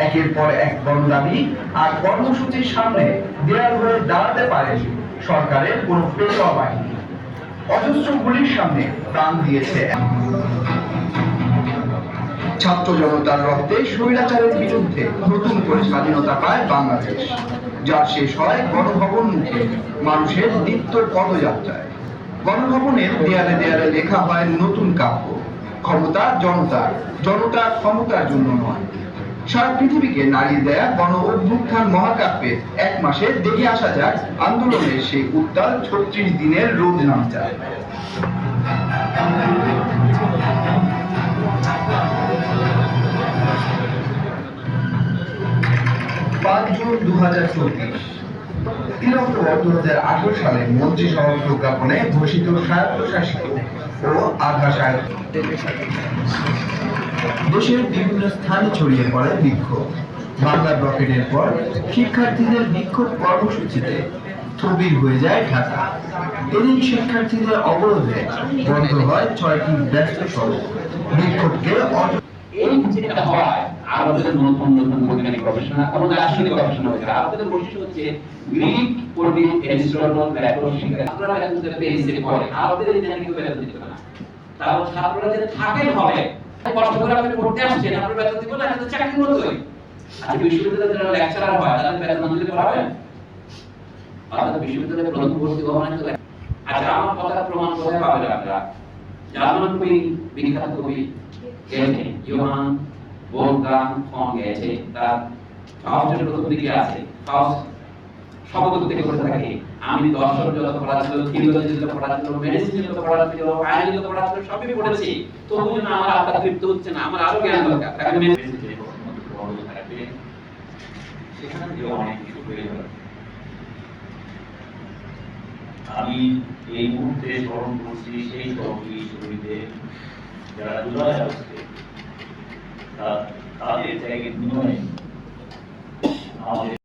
একের পর এক গণদাবি আর কর্মসূচির সামনে দেয়াল হয়ে দাঁড়াতে পারে সরকারের কোনো পেশোয়া বাহিনী। অজস্র গুলির সামনে প্রাণ দিয়েছে ছাত্র জনতার রক্তে স্বৈরাচারের বিরুদ্ধে নতুন করে স্বাধীনতা পায় বাংলাদেশ, যা শেষ হয় গণভবন মুখে মানুষের দীপ্ত পদযাত্রায়। গণভবনের দেয়ালে দেয়ালে লেখা হয় নতুন কাব্য, ক্ষমতা জনতার, জনতা ক্ষমতার জন্য নয়। সারা পৃথিবীকে নাড়িয়ে দেয়া গণ অভ্যুত্থান মহাকাব্যে এক মাসে দেখে আসা যাক আন্দোলনের সেই উত্তাল ৩৬ দিনের রোদ নামটা। ৫ জুন ২০২৪, ৩ অক্টোবর ২০১৮ সালে মন্ত্রিসভার প্রজ্ঞাপনে ঘোষিত স্বায়ত্তশাসিত ও আধা স্বায়ত্ত দেশের বিভিন্ন স্থানে ছড়িয়ে পড়ে বিক্ষোভ। বাংলার রকেটের পর শিক্ষার্থীদের বিক্ষোভ কর্মসূচিতে স্থবির হয়ে যায় ঢাকা। এদিন শিক্ষার্থীদের অবরোধে বন্ধ হয় ৬টি ব্যস্ত সড়ক। বিক্ষোভকে এই যেটা হয় আরবদের নতুন নতুন বৈজ্ঞানিক গবেষণা এবং দার্শনিক গবেষণা হয়েছে। আরবদের বৈশিষ্ট্য হচ্ছে গ্রিক পণ্ডিত এরিস্টটল প্লেটো শিক্ষা আপনারা এখন যে পেরিসে পড়ে আরবদের এই জ্ঞান কেউ বেতন দিতে না। তারপর ছাত্ররা যে থাকেন হবে কষ্ট করে আপনি পড়তে আসছেন আপনি বেতন দিবেন না, এটা তো চাকরির মতোই। আজকে বিশ্ববিদ্যালয়ে যারা লেকচারার হয় তাদের বেতন না দিলে পড়াবেন? অর্থাৎ বিশ্ববিদ্যালয়ে প্রথম ভর্তি হওয়া মানে আচ্ছা আমার কথা প্রমাণ কোথায় পাবেন আপনারা? জার্মান কবি বিখ্যাত কবি গেছে ইয়োহান ভলফগাং ফন গেছে তার ফাউস্টের প্রথম দিকে আছে ফাউস্ট শব্দ থেকে করে থাকে আমি দর্শন যত পড়া ছিল থিওলজি যত পড়া ছিল মেডিসিন যত পড়া ছিল আইন যত পড়া ছিল সবই পড়েছি তবু যেন আমার আত্মা তৃপ্ত হচ্ছে না, আমার আরো জ্ঞান দরকার। তাহলে মেডিসিন থাকবে সেখানে দিয়ে অনেক কিছু হয়ে যাবে। আমি এই মুহূর্তে স্মরণ করছি সেই সহযোগী শহীদদের যারা জুলাই আসছে তাদের ত্যাগের বিনিময়ে আমাদের